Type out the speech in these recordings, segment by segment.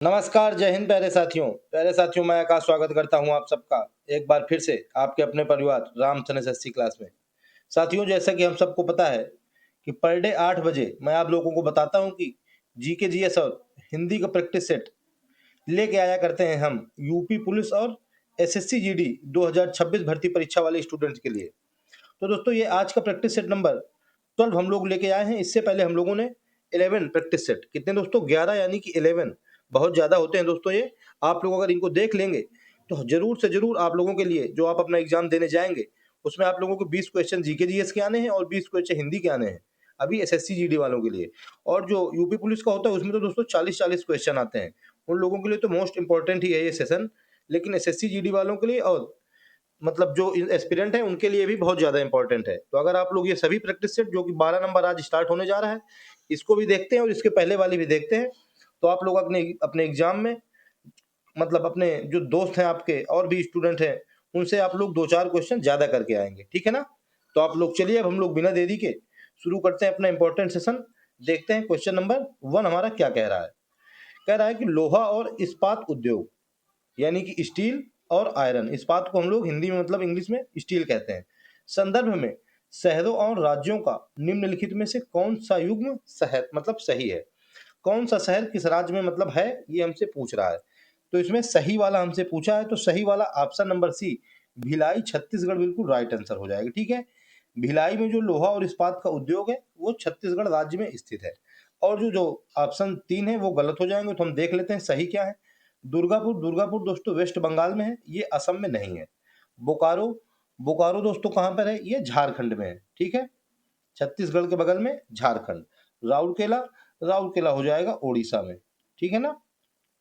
नमस्कार, जय हिंद प्यारे साथियों मैं आकाश स्वागत करता हूं आप सबका एक बार फिर से आपके अपने परिवार रामचंद्र एसएससी क्लास में। साथियों, जैसा कि हम सबको पता है कि पर डे 8 बजे मैं आप लोगों को बताता हूं कि जीके जीएस और हिंदी का प्रैक्टिस सेट लेके आया करते हैं हम यूपी पुलिस और एसएससी जीडी 2026 भर्ती परीक्षा वाले स्टूडेंट्स के लिए। तो दोस्तों, ये आज का प्रैक्टिस सेट नंबर 12 हम लोग लेके आए हैं। इससे पहले हम लोगों ने 11 प्रैक्टिस सेट, कितने दोस्तों, 11 यानी कि 11, बहुत ज़्यादा होते हैं दोस्तों ये। आप लोग अगर इनको देख लेंगे तो ज़रूर से ज़रूर आप लोगों के लिए जो आप अपना एग्जाम देने जाएंगे उसमें आप लोगों को 20 क्वेश्चन जीके जीएस के आने हैं और 20 क्वेश्चन हिंदी के आने हैं, अभी एसएससी जीडी वालों के लिए। और जो यूपी पुलिस का होता है उसमें तो दोस्तों 40-40 क्वेश्चन आते हैं। उन लोगों के लिए तो मोस्ट इंपॉर्टेंट ही है ये सेशन, लेकिन एसएससी जीडी वालों के लिए और मतलब जो एस्पिरेंट है उनके लिए भी बहुत ज़्यादा इंपॉर्टेंट है। तो अगर आप लोग ये सभी प्रैक्टिस सेट जो कि 12 नंबर आज स्टार्ट होने जा रहा है, इसको भी देखते हैं और इसके पहले वाली भी देखते हैं, तो आप लोग अपने अपने एग्जाम में मतलब अपने जो दोस्त हैं आपके और भी स्टूडेंट हैं उनसे आप लोग 2-4 क्वेश्चन ज़्यादा करके आएंगे, ठीक है ना। तो आप लोग चलिए, अब हम लोग बिना देरी के शुरू करते हैं अपना इंपॉर्टेंट सेशन। देखते हैं क्वेश्चन नंबर 1 हमारा क्या कह रहा है। कह रहा है कि लोहा और इस्पात उद्योग यानी कि स्टील और आयरन, इस्पात को हम लोग हिंदी में मतलब इंग्लिश में स्टील कहते हैं, संदर्भ में शहरों और राज्यों का निम्नलिखित में से कौन सा युग्म शहर मतलब सही है। कौन सा शहर किस राज्य में मतलब है, ये हमसे पूछ रहा है। तो इसमें सही वाला हमसे पूछा है, तो सही वाला option number C, Bhilai Chhattisgarh, बिल्कुल राइट आंसर हो जाएगा, ठीक है। भिलाई में जो लोहा और इस्पात का उद्योग है वो छत्तीसगढ़ राज्य में स्थित है। और जो जो ऑप्शन 3 है वो गलत हो जाएंगे, तो हम देख लेते हैं सही क्या है। दुर्गापुर, दुर्गापुर दोस्तों वेस्ट बंगाल में है, ये असम में नहीं है। बोकारो, बोकारो दोस्तों कहाँ पर है, ये झारखंड में है, ठीक है, छत्तीसगढ़ के बगल में झारखंड। राउरकेला, राउरकेला हो जाएगा ओडिशा में, ठीक है ना।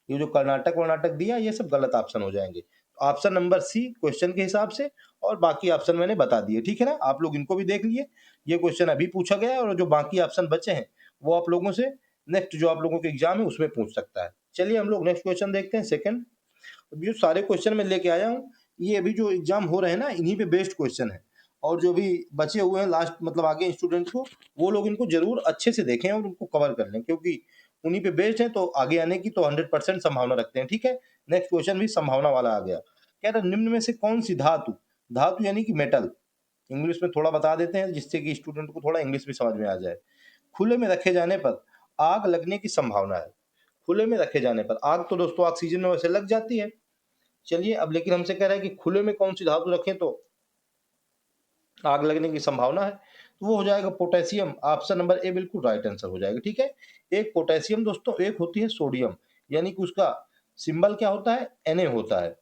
ये जो कर्नाटक वर्नाटक दिया ये सब गलत ऑप्शन हो जाएंगे। ऑप्शन नंबर सी क्वेश्चन के हिसाब से, और बाकी ऑप्शन मैंने बता दिए, ठीक है ना। आप लोग इनको भी देख लिए, ये क्वेश्चन अभी पूछा गया है और जो बाकी ऑप्शन बचे हैं वो आप लोगों से नेक्स्ट जो आप लोगों के एग्जाम है उसमें पूछ सकता है। चलिए हम लोग नेक्स्ट क्वेश्चन देखते हैं, सेकंड। अभी जो सारे क्वेश्चन मैं लेके आया हूँ ये अभी जो एग्जाम हो रहे हैं ना इन्हीं पे बेस्ड क्वेश्चन है। और जो भी बचे हुए हैं लास्ट मतलब आगे स्टूडेंट्स को, वो लोग इनको जरूर अच्छे से देखें और उनको कवर कर लें, क्योंकि उन्हीं पे बेस्ड है, तो आगे आने की तो 100% संभावना रखते हैं, ठीक है। नेक्स्ट क्वेश्चन भी संभावना वाला आ गया। कह रहा निम्न में से कौन सी धातु, धातु यानी कि मेटल, इंग्लिश में थोड़ा बता देते हैं जिससे कि स्टूडेंट को थोड़ा इंग्लिश भी समझ में आ जाए, खुले में रखे जाने पर आग लगने की संभावना है। खुले में रखे जाने पर आग तो दोस्तों ऑक्सीजन में वैसे लग जाती है। चलिए अब लेकिन हमसे कह रहा है कि खुले में कौन सी धातु रखें तो आग लगने की संभावना है, तो वो हो जाएगा पोटेशियम। ऑप्शन नंबर ए बिल्कुल राइट आंसर हो जाएगा, ठीक है। एक पोटेशियम दोस्तों, एक होती है सोडियम, यानी कि उसका सिंबल क्या होता है, Na होता है।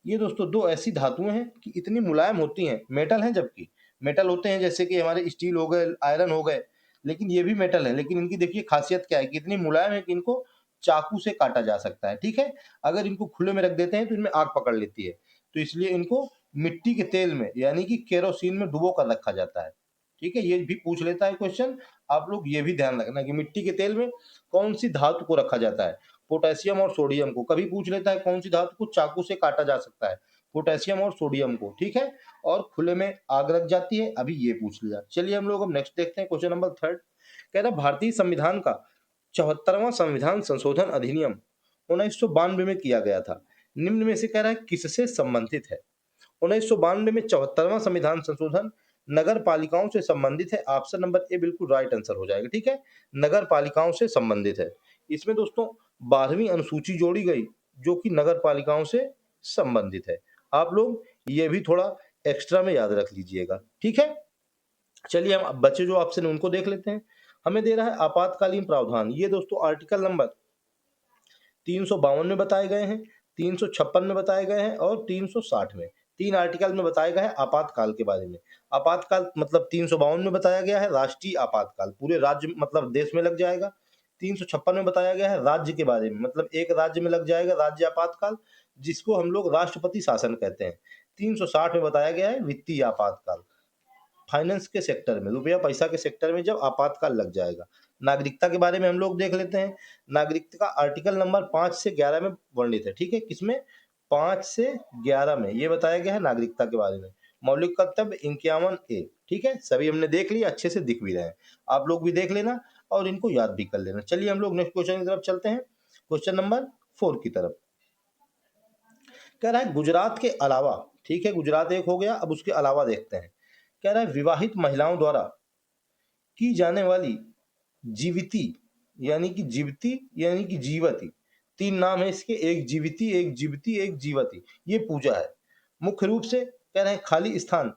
ये दोस्तों दो ऐसी धातुएं हैं कि इतनी मुलायम होती हैं, मेटल हैं, जबकि मेटल होते हैं जैसे कि हमारे स्टील हो गए, आयरन हो गए, लेकिन ये भी मेटल है, लेकिन इनकी देखिए खासियत क्या है कि इतनी मुलायम है कि इनको चाकू से काटा जा सकता है, ठीक है। अगर इनको खुले में रख देते हैं तो इनमें आग पकड़ लेती है, तो इसलिए इनको मिट्टी के तेल में यानी कि केरोसिन में डुबो कर रखा जाता है, ठीक है। ये भी पूछ लेता है क्वेश्चन, आप लोग ये भी ध्यान रखना कि मिट्टी के तेल में कौन सी धातु को रखा जाता है। पोटेशियम और सोडियम को कभी पूछ लेता है कौन सी धातु को चाकू से काटा जा सकता है, पोटेशियम और सोडियम को, ठीक है। और खुले में आग लग जाती है, अभी ये पूछ लिया। चलिए हम लोग अब नेक्स्ट देखते हैं क्वेश्चन नंबर थर्ड। कह रहा भारतीय संविधान का 74वां संविधान संशोधन अधिनियम 1992 में किया गया था, निम्न में से कह रहा है किससे संबंधित है। 1992 में 74वां संविधान संशोधन नगर पालिकाओं से संबंधित है। ऑप्शन नंबर ए बिल्कुल राइट आंसर हो जाएगा, ठीक है, नगर पालिकाओं से संबंधित है। इसमें दोस्तों 12वीं अनुसूची जोड़ी गई जो कि नगर पालिकाओं से संबंधित है। आप लोग ये भी थोड़ा एक्स्ट्रा में याद रख लीजिएगा, ठीक है। चलिए हम अब बचे जो ऑप्शन है उनको देख लेते हैं। हमें दे रहा है आपातकालीन प्रावधान, ये दोस्तों आर्टिकल नंबर 352 में बताए गए हैं, 356 में बताए गए हैं और 360 में, तीन आर्टिकल में बताया गया है आपातकाल के बारे में। आपातकाल मतलब 352 में बताया गया है राष्ट्रीय आपातकाल, पूरे राज्य मतलब देश में लग जाएगा। 356 में बताया गया है राज्य के बारे में, मतलब एक राज्य में लग जाएगा राज्य आपातकाल, जिसको हम लोग राष्ट्रपति शासन कहते हैं। 360 में बताया गया है वित्तीय आपातकाल, फाइनेंस के सेक्टर में, रुपया पैसा के सेक्टर में जब आपातकाल लग जाएगा। नागरिकता के बारे में हम लोग देख लेते हैं। नागरिकता का आर्टिकल नंबर 5 से 11 में वर्णित है, ठीक है, किसमें, 5 से 11 में ये बताया गया है नागरिकता के बारे में। मौलिक कर्तव्य 51A, ठीक है, सभी हमने देख लिया, अच्छे से दिख भी रहे हैं, आप लोग भी देख लेना और इनको याद भी कर लेना। चलिए हम लोग नेक्स्ट क्वेश्चन की तरफ चलते हैं, क्वेश्चन नंबर 4 की तरफ। कह रहा है गुजरात के अलावा, ठीक है, गुजरात एक हो गया, अब उसके अलावा देखते हैं। कह रहा है विवाहित महिलाओं द्वारा की जाने वाली जीविती यानी कि जीवती, 3 नाम है इसके, एक जीविती, एक जीवती, एक जीवती, ये पूजा है। मुख्य रूप से कह रहे हैं खाली स्थान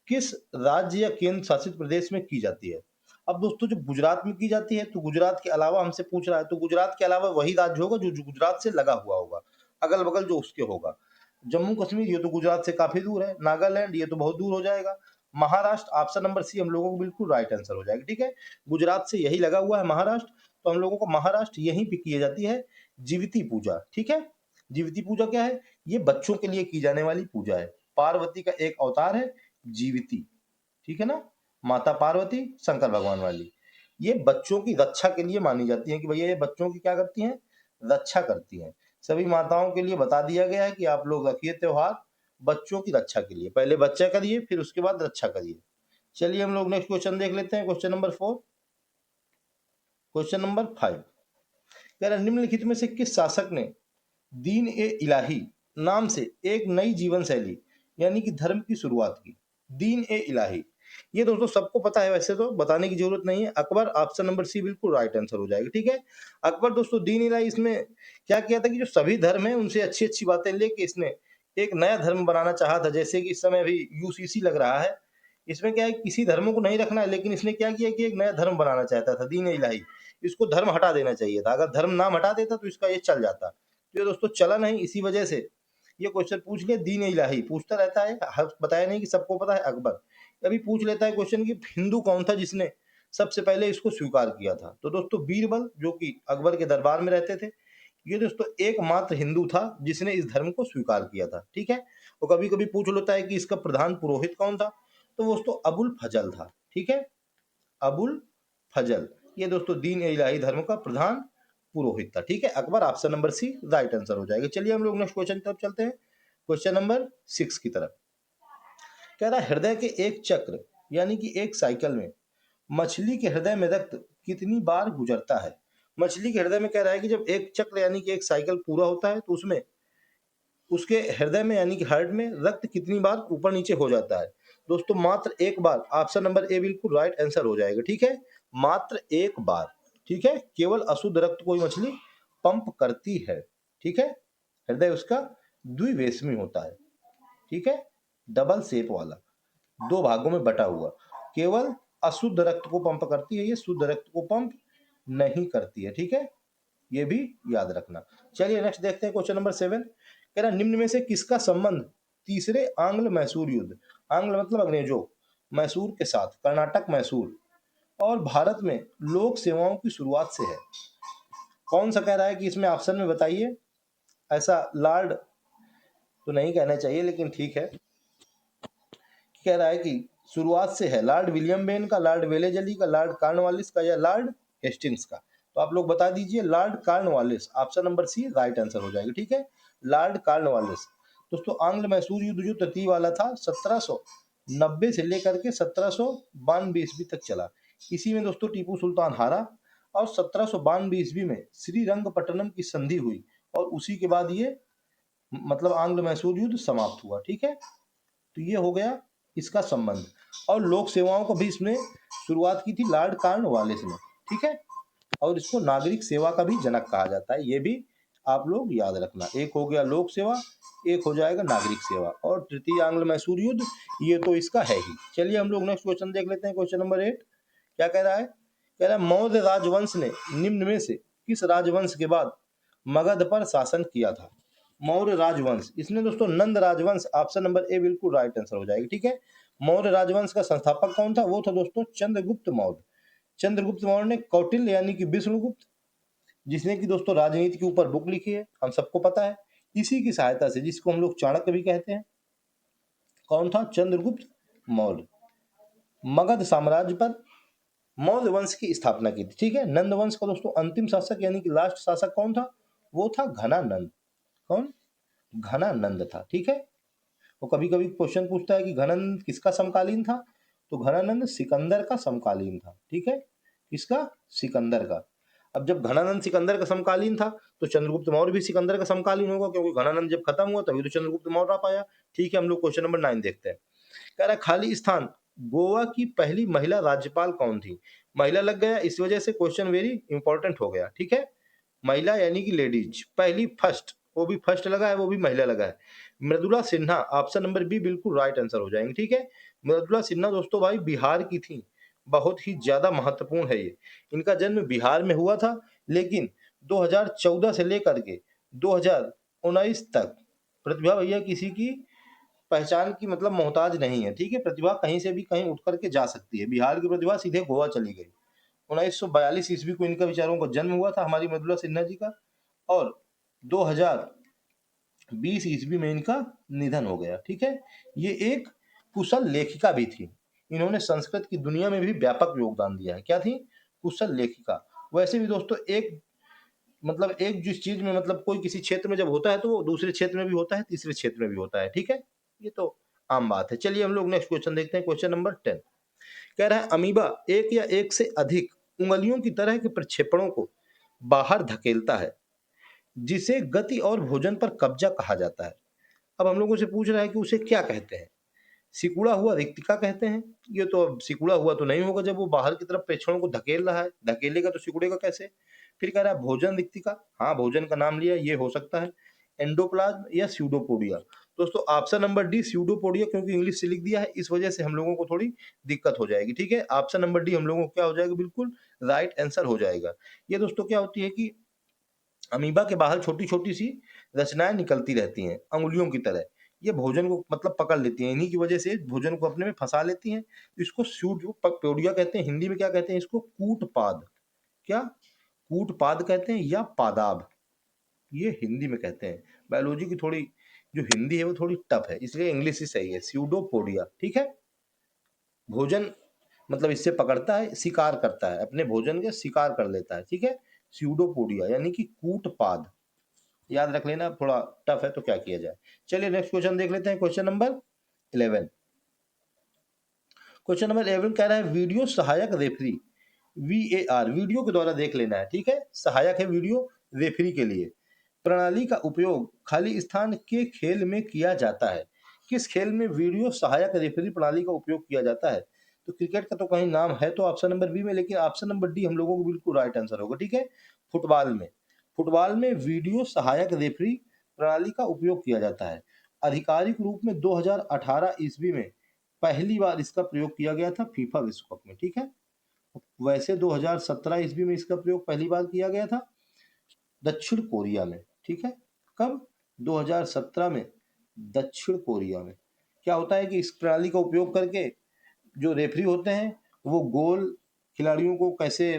किस राज्य या केंद्र शासित प्रदेश में की जाती है। अब दोस्तों जब गुजरात में की जाती है तो गुजरात के अलावा हमसे पूछ रहा है, तो गुजरात के अलावा वही राज्य होगा जो गुजरात से लगा हुआ होगा, अगल बगल जो उसके होगा। जम्मू कश्मीर ये तो गुजरात से काफी दूर है, नागालैंड ये तो बहुत दूर हो जाएगा, महाराष्ट्र ऑप्शन नंबर सी हम लोगों को बिल्कुल राइट आंसर हो जाएगा। ठीक है, गुजरात से यही लगा हुआ है महाराष्ट्र, तो हम लोगों को महाराष्ट्र यहीं पे की जाती है जीविती पूजा। ठीक है, जीविती पूजा क्या है, ये बच्चों के लिए की जाने वाली पूजा है, पार्वती का एक अवतार है जीविती, ठीक है ना, माता पार्वती शंकर भगवान वाली। ये बच्चों की रक्षा के लिए मानी जाती है कि भैया ये बच्चों की क्या करती हैं, रक्षा करती हैं। सभी माताओं के लिए बता दिया गया है कि आप लोग रखिए त्योहार बच्चों की रक्षा के लिए, पहले बच्चा करिए फिर उसके बाद रक्षा करिए। चलिए हम लोग नेक्स्ट क्वेश्चन देख लेते हैं, क्वेश्चन नंबर 4। क्वेश्चन नंबर 5 कह रहा है निम्नलिखित में से किस शासक ने दीन ए इलाही नाम से एक नई जीवन शैली यानी कि धर्म की शुरुआत की। दीन ए इलाही ये दोस्तों सबको पता है, वैसे तो बताने की जरूरत नहीं है, अकबर ऑप्शन नंबर सी बिल्कुल राइट आंसर हो जाएगा। ठीक है, अकबर दोस्तों दीन इलाही इसमें क्या किया था कि जो सभी धर्म है उनसे अच्छी अच्छी बातें लेके इसने एक नया धर्म बनाना चाहा था। जैसे कि इस समय अभी यूसीसी लग रहा है, इसमें क्या है किसी धर्मों को नहीं रखना है, लेकिन इसने क्या किया कि एक नया धर्म बनाना चाहता था दीन इलाही, इसको धर्म हटा देना चाहिए था, अगर धर्म नाम हटा देता तो इसका ये चल जाता। तो ये दोस्तों चला नहीं, इसी वजह से ये क्वेश्चन पूछ लिया, दीन इलाही पूछता रहता है, बताया नहीं कि सबको पता है अकबर। अभी पूछ लेता है क्वेश्चन कि हिंदू कौन था जिसने सबसे पहले इसको स्वीकार किया था। तो दोस्तों बीरबल जो कि अकबर के दरबार में रहते थे, ये दोस्तों एकमात्र हिंदू था जिसने इस धर्म को स्वीकार किया था। ठीक है, और कभी कभी पूछ लेता है कि इसका प्रधान पुरोहित कौन था, तो दोस्तों अबुल फजल था। ठीक है, अबुल फजल ये दोस्तों दीन इलाही धर्म का प्रधान पुरोहित था। ठीक है, Akbar option number C right answer हो जाएगा। चलिए हम लोग नेक्स्ट क्वेश्चन की तरफ चलते हैं, क्वेश्चन नंबर 6 की तरफ। कह रहा है हृदय के एक चक्र यानी कि एक साइकिल में मछली के हृदय में रक्त कितनी बार गुजरता है। मछली के हृदय में कह रहा है कि जब एक चक्र यानी कि एक साइकिल पूरा होता है तो उसमें उसके हृदय में यानी कि हार्ट में रक्त कितनी बार ऊपर नीचे हो जाता है। दोस्तों मात्र एक बार, ऑप्शन नंबर ए बिल्कुल राइट आंसर हो जाएगा। ठीक है, मात्र एक बार। ठीक है, केवल अशुद्ध रक्त कोई मछली पंप करती है। ठीक है, हृदय उसका द्विवेशमी होता है। ठीक है, डबल शेप वाला, दो भागों में बटा हुआ, केवल अशुद्ध रक्त को पंप करती है, ये शुद्ध रक्त को पंप नहीं करती है। ठीक है, ये भी याद रखना। चलिए नेक्स्ट देखते हैं क्वेश्चन नंबर 7। कह रहा निम्न में से किसका संबंध तीसरे आंग्ल मैसूर युद्ध, आंग्ल मतलब अंग्रेजों, मैसूर के साथ, कर्नाटक मैसूर और भारत में लोक सेवाओं की शुरुआत से है। कौन सा कह रहा है कि इसमें ऑप्शन में बताइए। ऐसा लॉर्ड तो नहीं कहना चाहिए लेकिन ठीक है, कह रहा है कि शुरुआत से है लॉर्ड विलियम बेन का, लॉर्ड वेलेजली का, लॉर्ड कॉर्नवालिस का या लॉर्ड हेस्टिंग्स का। तो आप लोग बता दीजिए, Lord Cornwallis option number C right answer हो जाएगा। ठीक है, लॉर्ड कॉर्नवालिस। दोस्तों आंग्ल मैसूर युद्ध जो तृतीय वाला था 1790 से लेकर के 1792 ईस्वी तक चला। इसी में दोस्तों टीपू सुल्तान हारा और 1792 ईस्वी में श्रीरंगपट्टनम की संधि हुई और उसी के बाद ये मतलब आंग्ल मैसूर युद्ध समाप्त हुआ। ठीक है, तो ये हो गया इसका संबंध। और लोक सेवाओं को भी इसमें शुरुआत की थी लॉर्ड कॉर्नवालिस ने। ठीक है, और इसको नागरिक सेवा का भी जनक कहा जाता है, ये भी आप लोग याद रखना। एक हो गया लोक सेवा, एक हो जाएगा नागरिक सेवा, और तृतीय आंग्ल मैसूर युद्ध ये तो इसका है ही। चलिए हम लोग नेक्स्ट क्वेश्चन देख लेते हैं, क्वेश्चन नंबर 8 क्या कह रहा है। कह रहा है मौर्य राजवंश ने निम्न में से किस राजवंश के बाद मगध पर शासन किया था। मौर्य राजवंश, इसमें दोस्तों नंद राजवंश, ऑप्शन नंबर ए बिल्कुल राइट आंसर हो जाएगी। ठीक है, मौर्य राजवंश का संस्थापक कौन था, वो था दोस्तों चंद्रगुप्त मौर्य। चंद्रगुप्त मौर्य ने कौटिल्य यानी कि विष्णुगुप्त, जिसने कि दोस्तों राजनीति के ऊपर बुक लिखी है, हम सबको पता है, इसी की सहायता से, जिसको हम लोग चाणक्य भी कहते हैं, कौन था, चंद्रगुप्त मौर्य, मगध साम्राज्य पर मौर्य वंश की स्थापना की थी। ठीक है, नंद वंश का दोस्तों अंतिम शासक यानी कि लास्ट शासक कौन था, वो था घनानंद। कौन, घनानंद था। ठीक है, वो कभी कभी क्वेश्चन पूछता है कि घनानंद किसका समकालीन था, तो घनानंद सिकंदर का समकालीन था। ठीक है, किसका, सिकंदर का। अब जब घनानंद सिकंदर का समकालीन था तो चंद्रगुप्त मौर्य भी सिकंदर का समकालीन होगा, क्योंकि घनानंद जब खत्म हुआ तभी तो चंद्रगुप्त मौर्य आ पाया। ठीक है, हम लोग क्वेश्चन नंबर 9 देखते हैं। कह रहा है खाली स्थान, गोवा की पहली महिला राज्यपाल कौन थी? महिला लग गया, इस वजह से क्वेश्चन वेरी इंपॉर्टेंट हो गया। ठीक है, महिला यानी कि लेडीज, पहली फर्स्ट, वो भी फर्स्ट लगा है, वो भी महिला लगा है। Mridula Sinha, option number B बिल्कुल राइट आंसर हो जाएंगे। ठीक है, मृदुला सिन्हा दोस्तों भाई बिहार की थी, बहुत ही ज्यादा महत्वपूर्ण है ये। इनका जन्म बिहार में हुआ था, लेकिन 2014 से लेकर के 2019 तक प्रतिभा भैया किसी की पहचान की मतलब मोहताज नहीं है। ठीक है, प्रतिभा कहीं से भी कहीं उठ करके जा सकती है। बिहार की प्रतिभा सीधे गोवा चली गई। 1942 ईस्वी को इनका विचारों का जन्म हुआ था, हमारी मृदुला सिन्हा जी का, और 2020 ईस्वी में इनका निधन हो गया। ठीक है, ये एक कुशल लेखिका भी थी। इन्होंने संस्कृत की दुनिया में भी व्यापक योगदान दिया है। क्या थी? कुशल लेखिका। वैसे भी दोस्तों एक मतलब एक जिस चीज में मतलब कोई किसी क्षेत्र में जब होता है तो वो दूसरे क्षेत्र में भी होता है, तीसरे क्षेत्र में भी होता है। ठीक है, ये तो आम बात है। चलिए हम लोग नेक्स्ट क्वेश्चन देखते हैं, क्वेश्चन नंबर 10। कह रहा है अमीबा एक या एक से अधिक उंगलियों की तरह के प्रक्षेपणों को बाहर धकेलता है, जिसे गति और भोजन पर कब्जा कहा जाता है। अब हम लोगों से पूछ रहा है कि उसे क्या कहते हैं? सिकुड़ा हुआ रिक्तिका कहते हैं। ये तो अब सिकुड़ा हुआ तो नहीं होगा, जब वो बाहर की तरफ प्रेक्षणों को धकेल रहा है, धकेलेगा तो सिकुड़ेगा कैसे? फिर कह रहा है भोजन रिक्तिका, हाँ भोजन का नाम लिया, ये हो सकता है। एंडोप्लाज्म या स्यूडोपोडिया। दोस्तों ऑप्शन नंबर डी स्यूडोपोडिया, क्योंकि इंग्लिश से लिख दिया है इस वजह से हम लोगों को थोड़ी दिक्कत हो जाएगी। ठीक है, ऑप्शन नंबर डी हम लोगों को क्या हो जाएगा, बिल्कुल राइट आंसर हो जाएगा। ये दोस्तों क्या होती है कि अमीबा के बाहर छोटी छोटी सी रचनाएं निकलती रहती हैं अंगुलियों की तरह। ये भोजन को मतलब पकड़ लेती हैं, इन्हीं की वजह से भोजन को अपने में फंसा लेती हैं। इसको स्यूडोपोडिया कहते हैं। हिंदी में क्या कहते हैं इसको? कूटपाद। क्या? कूटपाद कहते हैं या पादाब, ये हिंदी में कहते हैं। बायोलॉजी की थोड़ी जो हिंदी है वो थोड़ी टफ है, इसलिए इंग्लिश ही सही है, स्यूडोपोडिया। ठीक है, भोजन मतलब इससे पकड़ता है, शिकार करता है, अपने भोजन के शिकार कर लेता है। ठीक है, स्यूडोपोडिया यानी कि कूटपाद, याद रख लेना, थोड़ा टफ है तो क्या किया जाए। चलिए नेक्स्ट क्वेश्चन देख लेते हैं, क्वेश्चन नंबर 11। क्वेश्चन नंबर 11 कह रहा है वीडियो सहायक रेफरी, VAR, वीडियो के द्वारा देख लेना है। ठीक है, सहायक है वीडियो रेफरी के लिए, प्रणाली का उपयोग खाली स्थान के खेल में किया जाता है। किस खेल में वीडियो सहायक रेफरी प्रणाली का उपयोग किया जाता है? तो क्रिकेट का तो कहीं नाम है तो ऑप्शन नंबर बी में, लेकिन ऑप्शन नंबर डी हम लोगों को बिल्कुल राइट आंसर होगा। ठीक है, फुटबॉल में, फुटबॉल में वीडियो सहायक रेफरी प्रणाली का उपयोग किया जाता है। आधिकारिक रूप में 2018 ईस्वी में पहली बार इसका प्रयोग किया गया था फीफा विश्व कप में। ठीक है, वैसे 2017 ईस्वी में इसका प्रयोग पहली बार किया गया था दक्षिण कोरिया में। ठीक है, कब? 2017 में दक्षिण कोरिया में। क्या होता है कि इस प्रणाली का उपयोग करके जो रेफरी होते हैं वो गोल खिलाड़ियों को कैसे,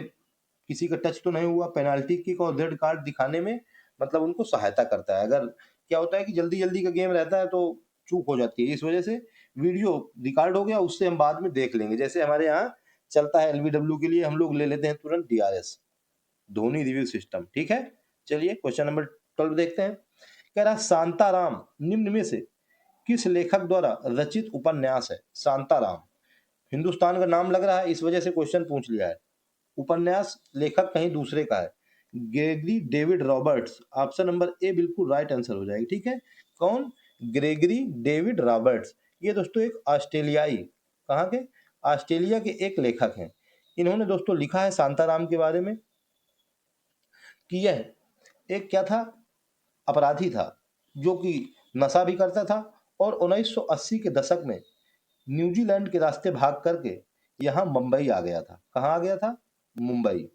किसी का टच तो नहीं हुआ, पेनाल्टी किक और रेड कार्ड दिखाने में मतलब उनको सहायता करता है। अगर क्या होता है कि जल्दी जल्दी का गेम रहता है तो चूक हो जाती है, इस वजह से वीडियो रिकॉर्ड हो गया, उससे हम बाद में देख लेंगे। जैसे हमारे यहाँ चलता है LBW के लिए हम लोग ले लेते हैं तुरंत DRS, धोनी रिव्यू सिस्टम। ठीक है, चलिए क्वेश्चन नंबर 12 देखते हैं। कह रहा शांताराम निम्न में से किस लेखक द्वारा रचित उपन्यास है? शांताराम हिंदुस्तान का नाम लग रहा है, इस वजह से क्वेश्चन पूछ लिया है। उपन्यास लेखक कहीं दूसरे का है, Gregory David Roberts, option number A बिल्कुल राइट आंसर हो जाएगी। ठीक है, कौन? Gregory David Roberts. ये दोस्तों एक ऑस्ट्रेलियाई, कहाँ के? ऑस्ट्रेलिया के एक लेखक हैं। इन्होंने दोस्तों लिखा है शांताराम के बारे में कि यह एक क्या था, अपराधी था जो कि नशा भी करता था, और 1980 के दशक में न्यूजीलैंड के रास्ते भाग करके यहाँ मुंबई आ गया था। कहाँ आ गया था? मुंबई।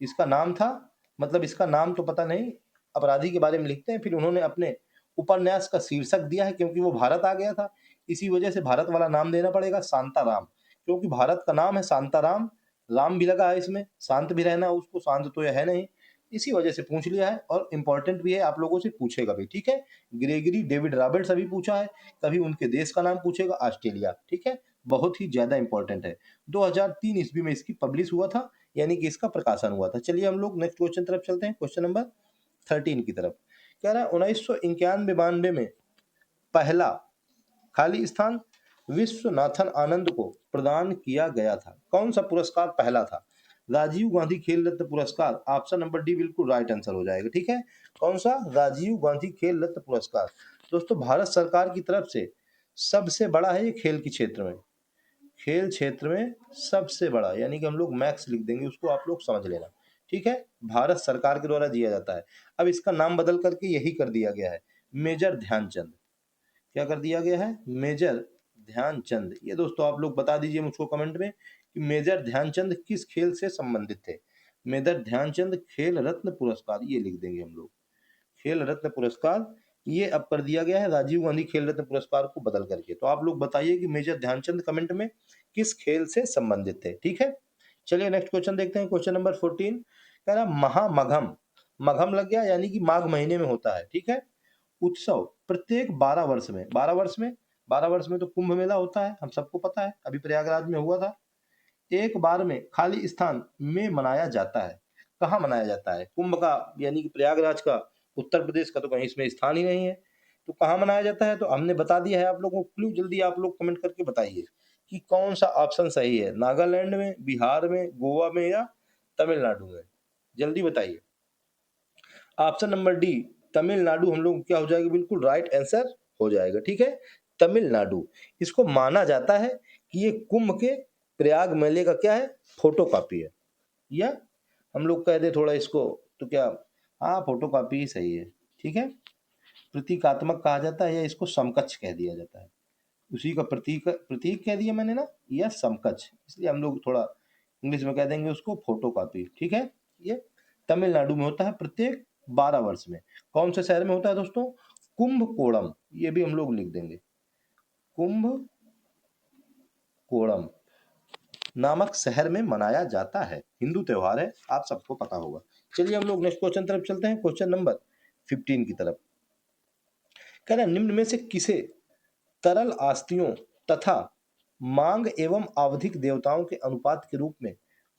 इसका नाम था, मतलब इसका नाम तो पता नहीं, अपराधी के बारे में लिखते हैं। फिर उन्होंने अपने उपन्यास का शीर्षक दिया है, क्योंकि वो भारत आ गया था, इसी वजह से भारत वाला नाम देना पड़ेगा शांताराम, क्योंकि भारत का नाम है शांताराम, राम भी लगा है इसमें, शांत भी रहना उसको, शांत तो यह है नहीं, इसी वजह से पूछ लिया है। और इंपॉर्टेंट भी है, आप लोगों से पूछेगा भी। ठीक है, ग्रेगरी डेविड रॉबर्ट्स अभी पूछा है, कभी उनके देश का नाम पूछेगा, ऑस्ट्रेलिया। ठीक है, बहुत ही ज्यादा इंपॉर्टेंट है। 2003 ईस्वी में इसकी पब्लिश हुआ था, यानी कि इसका प्रकाशन हुआ था। चलिए हम लोग नेक्स्ट क्वेश्चन तरफ चलते हैं, क्वेश्चन नंबर 13 की तरफ। कह रहा है 1991-92 में पहला खाली स्थान विश्वनाथन आनंद को प्रदान किया गया था। कौन सा पुरस्कार पहला था? राजीव गांधी खेल रत्न पुरस्कार, ऑप्शन नंबर डी बिल्कुल राइट आंसर हो जाएगा। ठीक है, कौन सा? राजीव गांधी खेल रत्न पुरस्कार। दोस्तों भारत सरकार की तरफ से सबसे बड़ा है ये खेल के क्षेत्र में, खेल क्षेत्र में सबसे बड़ा, यानी कि हम लोग मैक्स लिख देंगे उसको, आप लोग समझ लेना। ठीक है, भारत सरकार के द्वारा दिया जाता है। अब इसका नाम बदल करके यही कर दिया गया है, मेजर ध्यानचंद। क्या कर दिया गया है? मेजर ध्यानचंद। ये दोस्तों आप लोग बता दीजिए मुझको कमेंट में कि मेजर ध्यानचंद किस खेल से संबंधित थे। मेजर ध्यानचंद खेल रत्न पुरस्कार, ये लिख देंगे हम लोग, खेल रत्न पुरस्कार। ये अब कर दिया गया है राजीव गांधी खेल रत्न पुरस्कार को बदल करके। तो आप लोग बताइए कि मेजर ध्यानचंद कमेंट में किस खेल से संबंधित थे। ठीक है, चलिए नेक्स्ट क्वेश्चन देखते हैं। क्वेश्चन नंबर 14 कह रहा महामघम, मघम लग गया यानी कि माघ महीने में होता है। ठीक है, उत्सव प्रत्येक 12 वर्ष में, 12 वर्ष में, 12 वर्ष में तो कुंभ मेला होता है, हम सबको पता है, अभी प्रयागराज में हुआ था। एक बार में खाली स्थान में मनाया जाता है। कहाँ मनाया जाता है? कुंभ का यानी कि प्रयागराज का, उत्तर प्रदेश का तो कहीं इसमें स्थान ही नहीं है, तो कहाँ मनाया जाता है? तो हमने बता दिया है आप लोगों को क्लू, जल्दी आप लोग कमेंट करके बताइए कि कौन सा ऑप्शन सही है, नागालैंड में, बिहार में, गोवा में या तमिलनाडु में। जल्दी बताइए। ऑप्शन नंबर डी तमिलनाडु हम लोग क्या हो जाएगा? बिल्कुल राइट आंसर हो जाएगा। ठीक है, तमिलनाडु। इसको माना जाता है कि ये कुंभ के प्रयाग मेले का क्या है? फोटो कॉपी है, या हम लोग कह दे थोड़ा इसको तो क्या, हाँ फोटो कॉपी ही सही है। ठीक है, प्रतीकात्मक कहा जाता है या इसको समकक्ष कह दिया जाता है, उसी का प्रतीक, प्रतीक कह दिया मैंने ना, या समकक्ष, इसलिए हम लोग थोड़ा इंग्लिश में कह देंगे उसको फोटो कॉपी। ठीक है, ये तमिलनाडु में होता है प्रत्येक 12 वर्ष में। कौन से शहर में होता है दोस्तों? कुंभकोणम, ये भी हम लोग लिख देंगे, कुंभकोणम नामक शहर में मनाया जाता है। हिंदू त्योहार है, आप सबको पता होगा। चलिए हम लोग नेक्स्ट क्वेश्चन तरफ चलते हैं, क्वेश्चन नंबर 15 की तरफ। कह रहा है निम्न में से किसे तरल आस्तियों तथा मांग एवं आवधिक देवताओं के अनुपात के रूप में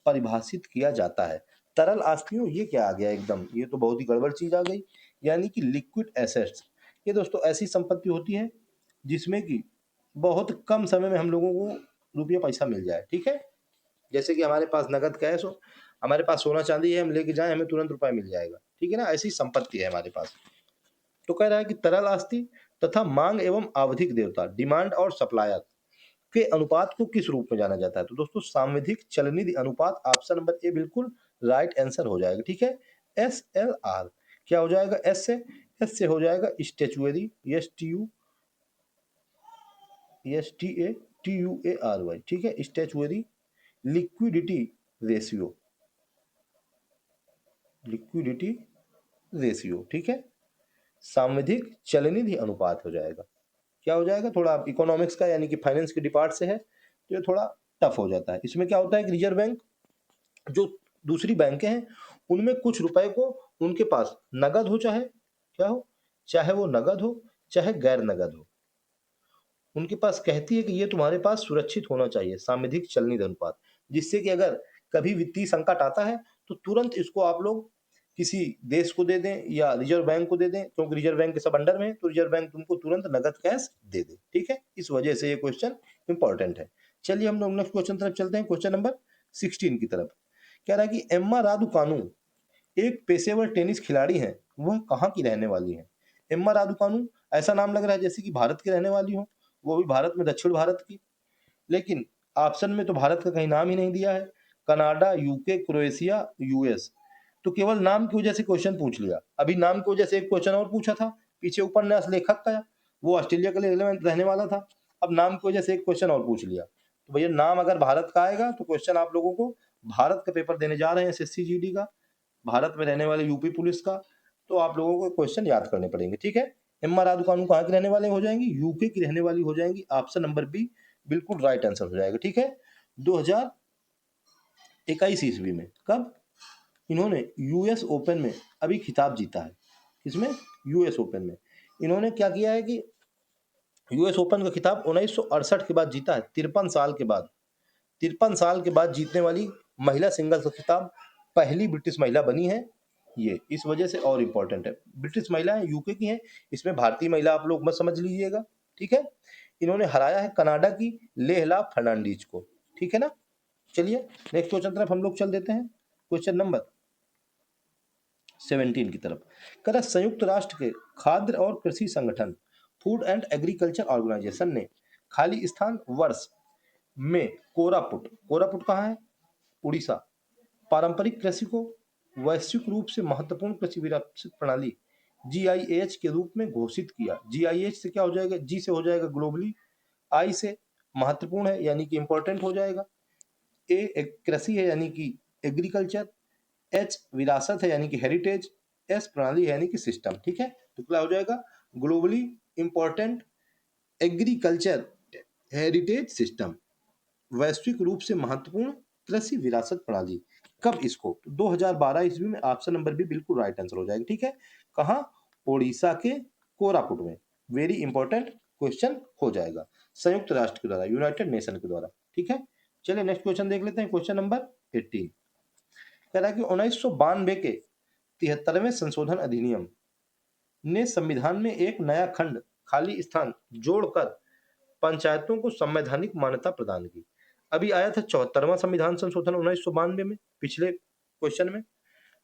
परिभाषित किया जाता है? तरल आस्तियों, ये क्या आ गया एकदम, ये तो बहुत ही गड़बड़ चीज आ गई, यानी कि लिक्विड एसेट्स। ये दोस्तों ऐसी संपत्ति होती है जिसमें कि बहुत कम समय में हम लोगों को रुपया पैसा मिल जाए। ठीक है, जैसे कि हमारे पास नगद कैश हो, हमारे पास सोना चांदी है, हम लेके जाएं हमें तुरंत रुपया मिल जाएगा। ठीक है ना, ऐसी संपत्ति है हमारे पास। तो कह रहा है कि तरल आस्ति तथा मांग एवं आवधिक देवता, डिमांड और सप्लायर के अनुपात को किस रूप में जाना जाता है? तो दोस्तों सांविधिक चलनिधि अनुपात, ऑप्शन नंबर ए बिल्कुल राइट आंसर हो जाएगा। ठीक है, SLR क्या हो जाएगा? एस से हो जाएगा स्टेचुअरी, STATUARY। ठीक है, statutory liquidity ratio, liquidity ratio. ठीक है, सांविधिक चलनिधि अनुपात हो जाएगा। क्या हो जाएगा? थोड़ा इकोनॉमिक्स का यानी कि फाइनेंस के डिपार्ट से है तो ये थोड़ा टफ हो जाता है। इसमें क्या होता है कि रिजर्व बैंक, जो दूसरी बैंकें हैं, उनमें कुछ रुपए को उनके पास नगद हो, चाहे क्या हो, चाहे वो नगद हो चाहे गैर नगद हो, उनके पास कहती है कि ये तुम्हारे पास सुरक्षित होना चाहिए, सामूहिक चलनिधि अनुपात, जिससे कि अगर कभी वित्तीय संकट आता है तो तुरंत इसको आप लोग किसी देश को दे दें या रिजर्व बैंक को दे दें, क्योंकि रिजर्व बैंक के सब अंडर में है, तो रिजर्व बैंक तुमको तुरंत नगद कैश दे दे। ठीक है, इस वजह से ये क्वेश्चन इंपॉर्टेंट है। चलिए हम लोग नेक्स्ट क्वेश्चन तरफ चलते हैं, क्वेश्चन नंबर 16 की तरफ। कह रहा है कि एम्मा रादुकानु एक पेशेवर टेनिस खिलाड़ी हैं, वह कहाँ की रहने वाली हैं? एम्मा रादुकानु, ऐसा नाम लग रहा है जैसे कि भारत की रहने वाली हो, वो भी भारत में दक्षिण भारत की, लेकिन ऑप्शन में तो भारत का कहीं नाम ही नहीं दिया है। कनाडा, यूके, क्रोएशिया, यूएस, तो केवल नाम की वजह से क्वेश्चन पूछ लिया। अभी नाम की वजह से एक क्वेश्चन और पूछा था पीछे उपन्यास लेखक का, वो ऑस्ट्रेलिया के लिए रिलेवेंट रहने वाला था, अब नाम की वजह से एक क्वेश्चन और पूछ लिया। तो भैया नाम अगर भारत का आएगा तो क्वेश्चन आप लोगों को भारत का पेपर देने जा रहे हैं, SSC GD का, भारत में रहने वाले यूपी पुलिस का, तो आप लोगों को क्वेश्चन याद करने पड़ेंगे। ठीक है, एम्मा रादुकानु कहाँ के रहने वाले हो जाएंगी? यूके की रहने वाली हो जाएंगी, ऑप्शन नंबर बी बिल्कुल राइट आंसर हो जाएगा। ठीक है, 2021 ईस्वी में, कब इन्होंने यूएस ओपन में अभी खिताब जीता है, किसमें? यूएस ओपन में। इन्होंने क्या किया है कि यूएस ओपन का खिताब 1968 के बाद जीता है, 53 साल के बाद, 53 साल के बाद जीतने वाली महिला सिंगल्स का खिताब पहली ब्रिटिश महिला बनी है ये, इस वजह से और इम्पोर्टेंट है। ब्रिटिश महिला है, यूके की है, इसमें भारतीय महिला आप लोग मत समझ लीजिएगा। ठीक है, इन्होंने हराया है कनाडा की लेहला फर्नांडीज को। ठीक है ना, चलिए नेक्स्ट क्वेश्चन तरफ हम लोग चल देते हैं, क्वेश्चन नंबर 17 की तरफ। कह रहा है, संयुक्त राष्ट्र के खाद्य और कृषि संगठन फूड एंड एग्रीकल्चर ऑर्गेनाइजेशन ने खाली स्थान वर्ष में कोरापुट, कोरापुट कहाँ है, उड़ीसा, पारंपरिक कृषि को वैश्विक रूप से महत्वपूर्ण कृषि विरासत प्रणाली GIH के रूप में घोषित किया। GIH से क्या हो जाएगा, जी से हो जाएगा ग्लोबली, आई से महत्वपूर्ण है यानी कि इंपॉर्टेंट हो जाएगा, ए कृषि है यानी कि एग्रीकल्चर, एच विरासत है यानी कि हेरिटेज, एस प्रणाली है यानी कि सिस्टम। ठीक है, तो क्या हो जाएगा, globally important agriculture heritage system, वैश्विक रूप से महत्वपूर्ण कृषि विरासत प्रणाली। कब इसको, 2012 ईस्वी में, ऑप्शन नंबर बी बिल्कुल राइट आंसर हो जाएगा। ठीक है, कहाँ, उड़ीसा के कोरापुट में। वेरी इंपॉर्टेंट क्वेश्चन हो जाएगा, संयुक्त राष्ट्र के द्वारा, यूनाइटेड नेशन के द्वारा। ठीक है, चलिए नेक्स्ट क्वेश्चन देख लेते हैं, क्वेश्चन नंबर 18। कह रहा है कि 1992 के 73वें संशोधन अधिनियम ने संविधान में एक नया खंड खाली स्थान जोड़कर पंचायतों को संवैधानिक मान्यता प्रदान की। अभी आया था 74वां संविधान संशोधन 1992 में, पिछले क्वेश्चन में,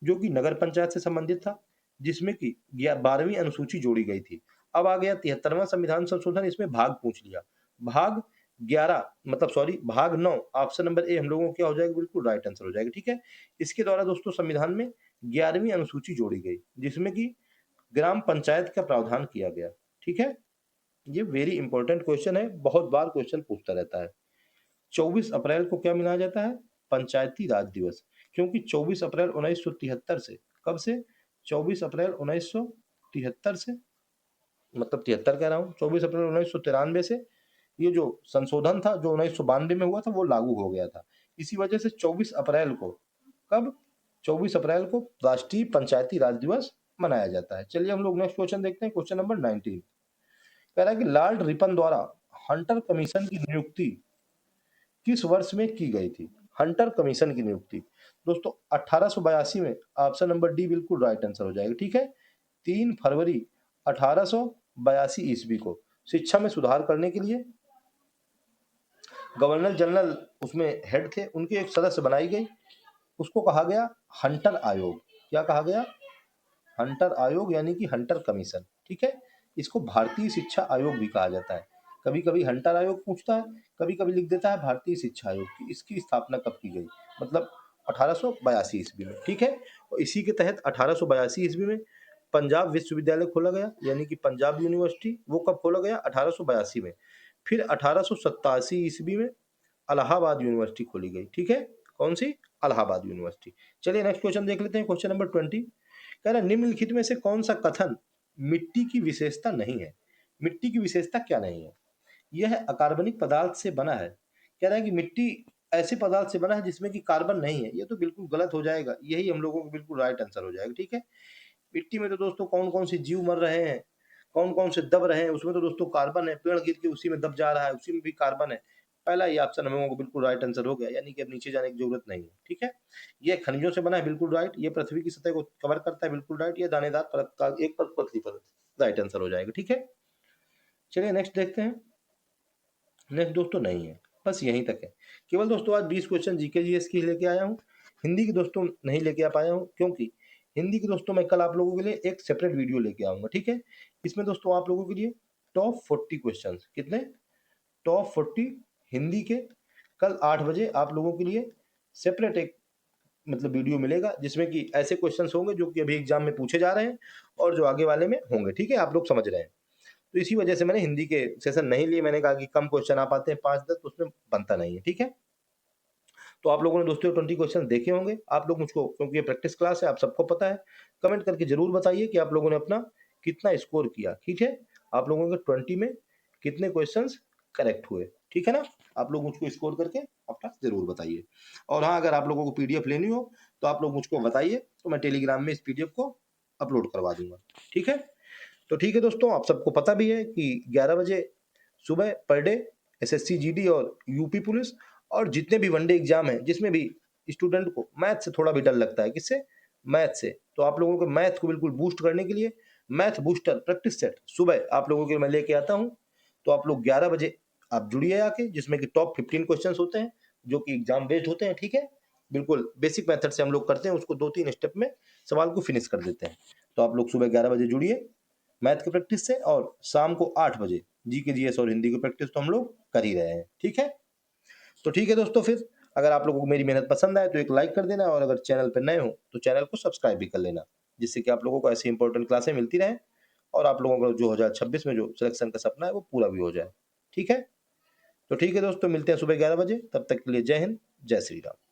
जो कि नगर पंचायत से संबंधित था, जिसमें कि 12वीं अनुसूची जोड़ी गई थी। अब आ गया 73वां संविधान संशोधन, इसमें भाग पूछ लिया, भाग 11 मतलब सॉरी भाग 9, ऑप्शन नंबर ए हम लोगों को क्या हो जाएगा, बिल्कुल राइट आंसर हो जाएगा। ठीक है, इसके द्वारा दोस्तों संविधान में 11वीं अनुसूची जोड़ी गई, जिसमें कि ग्राम पंचायत का प्रावधान किया गया। ठीक है, ये वेरी इंपॉर्टेंट क्वेश्चन है, बहुत बार क्वेश्चन पूछता रहता है। 24 अप्रैल को क्या मनाया जाता है, पंचायती राज दिवस, क्योंकि 24 अप्रैल 1973 से, कब से, 24 अप्रैल 1973 से, मतलब 73 कह रहा हूँ, 24 अप्रैल 1993 से ये जो संशोधन था जो 1992 में हुआ था वो लागू हो गया था। इसी वजह से 24 अप्रैल को, कब, 24 अप्रैल को राष्ट्रीय पंचायती राज दिवस मनाया जाता है। चलिए हम लोग नेक्स्ट क्वेश्चन देखते हैं, क्वेश्चन नंबर 19। कह रहा है कि लॉर्ड रिपन द्वारा हंटर कमीशन की नियुक्ति किस वर्ष में की गई थी। हंटर कमीशन की नियुक्ति दोस्तों 1882 में, ऑप्शन नंबर डी बिल्कुल राइट आंसर हो जाएगा। ठीक है, 3 फरवरी 1882 ईस्वी को शिक्षा में सुधार करने के लिए गवर्नर जनरल उसमें हेड थे, उनके एक सदस्य बनाई गई, उसको कहा गया हंटर आयोग। क्या कहा गया, हंटर आयोग यानी कि हंटर कमीशन। ठीक है, इसको भारतीय शिक्षा आयोग भी कहा जाता है। कभी कभी हंटर आयोग पूछता है, कभी कभी लिख देता है भारतीय शिक्षा आयोग की। इसकी स्थापना कब की गई, मतलब 1882 ईस्वी में। ठीक है, और इसी के तहत 1882 ईस्वी में पंजाब विश्वविद्यालय खोला गया, यानी कि पंजाब यूनिवर्सिटी। वो कब खोला गया, 1882 में। फिर 1887 ईस्वी में इलाहाबाद यूनिवर्सिटी खोली गई। ठीक है, कौन सी, इलाहाबाद यूनिवर्सिटी। चलिए नेक्स्ट क्वेश्चन देख लेते हैं, क्वेश्चन नंबर 20। कह रहा है निम्नलिखित में से कौन सा कथन मिट्टी की विशेषता नहीं है। मिट्टी की विशेषता क्या नहीं है, यह अकार्बनिक पदार्थ से बना है। कह रहा है कि मिट्टी ऐसे पदार्थ से बना है जिसमें कि कार्बन नहीं है, ये तो बिल्कुल गलत हो जाएगा, यही हम लोगों को बिल्कुल राइट आंसर हो जाएगा। ठीक है, मिट्टी में तो दोस्तों कौन कौन से जीव मर रहे हैं, कौन कौन से दब रहे हैं, उसमें तो दोस्तों कार्बन है, पेड़ गिर के उसी में दब जा रहा है, उसी में भी कार्बन है। पहला ये ऑप्शन हम लोगों को बिल्कुल राइट आंसर हो गया, यानी कि अब नीचे जाने की जरूरत नहीं है। ठीक है, ये खनिजों से बना है, बिल्कुल राइट। ये पृथ्वी की सतह को कवर करता है, बिल्कुल राइट। ये दानेदार परत का एक परत, पतली परत, राइट आंसर हो जाएगा। ठीक है, चलिए नेक्स्ट देखते हैं। नेक्स्ट दोस्तों नहीं है, बस यहीं तक है। केवल दोस्तों आज 20 क्वेश्चन जीके जीएस की लेके आया हूँ, हिंदी की दोस्तों नहीं लेके आ पाया हूँ, क्योंकि हिंदी की दोस्तों मैं कल आप लोगों के लिए एक सेपरेट वीडियो लेके आऊंगा। ठीक है, इसमें दोस्तों आप लोगों के लिए टॉप 40 क्वेश्चन, कितने, टॉप 40 हिंदी के, कल 8 बजे आप लोगों के लिए सेपरेट एक मतलब वीडियो मिलेगा, जिसमें कि ऐसे क्वेश्चंस होंगे जो कि अभी एग्जाम में पूछे जा रहे हैं और जो आगे वाले में होंगे। ठीक है, आप लोग समझ रहे हैं। तो इसी वजह से मैंने हिंदी के सेशन नहीं लिए, मैंने कहा कि कम क्वेश्चन आ पाते हैं 5-10, तो उसमें बनता नहीं है। ठीक है, तो आप लोगों ने दोस्तों 20 क्वेश्चन देखे होंगे। आप लोग मुझको, क्योंकि ये प्रैक्टिस क्लास है, आप सबको पता है, कमेंट करके जरूर बताइए कि आप लोगों ने अपना कितना स्कोर किया। ठीक है, आप लोगों के 20 में कितने क्वेश्चन करेक्ट हुए। ठीक है ना, आप लोग मुझको स्कोर करके अपना जरूर बताइए। और हाँ, अगर आप लोगों को पीडीएफ लेनी हो तो आप लोग मुझको बताइए, तो मैं टेलीग्राम में इस पीडीएफ को अपलोड करवा दूंगा। ठीक है, तो ठीक है दोस्तों, आप सबको पता भी है कि 11 बजे सुबह पर डे एसएससी जीडी और यूपी पुलिस और जितने भी वनडे एग्जाम है, जिसमें भी स्टूडेंट को मैथ से थोड़ा भी डर लगता है, किससे, मैथ से, तो आप लोगों को मैथ को बिल्कुल बूस्ट करने के लिए मैथ बूस्टर प्रैक्टिस सेट सुबह आप लोगों के लिए मैं लेके आता हूँ। तो आप लोग 11 बजे आप जुड़िए आके, जिसमें कि टॉप 15 क्वेश्चन होते हैं, जो कि एग्जाम बेस्ड होते हैं, ठीक है। बिल्कुल बेसिक मेथड से हम लोग करते हैं, उसको 2-3 स्टेप में सवाल को फिनिश कर देते हैं। तो आप लोग सुबह 11 बजे जुड़िए मैथ की प्रैक्टिस से, और शाम को 8 बजे जीके जीएस और हिंदी की प्रैक्टिस तो हम लोग कर ही रहे हैं, ठीक है। तो ठीक है दोस्तों, फिर अगर आप लोगों को मेरी मेहनत पसंद आए तो एक लाइक कर देना, और अगर चैनल पर नए हो तो चैनल को सब्सक्राइब भी कर लेना, जिससे कि आप लोगों को ऐसी इंपॉर्टेंट क्लासें मिलती रहें और आप लोगों का 2026 में जो सिलेक्शन का सपना है वो पूरा भी हो जाए, ठीक है। तो ठीक है दोस्तों, मिलते हैं सुबह 11 बजे, तब तक के लिए जय हिंद, जय श्री राम।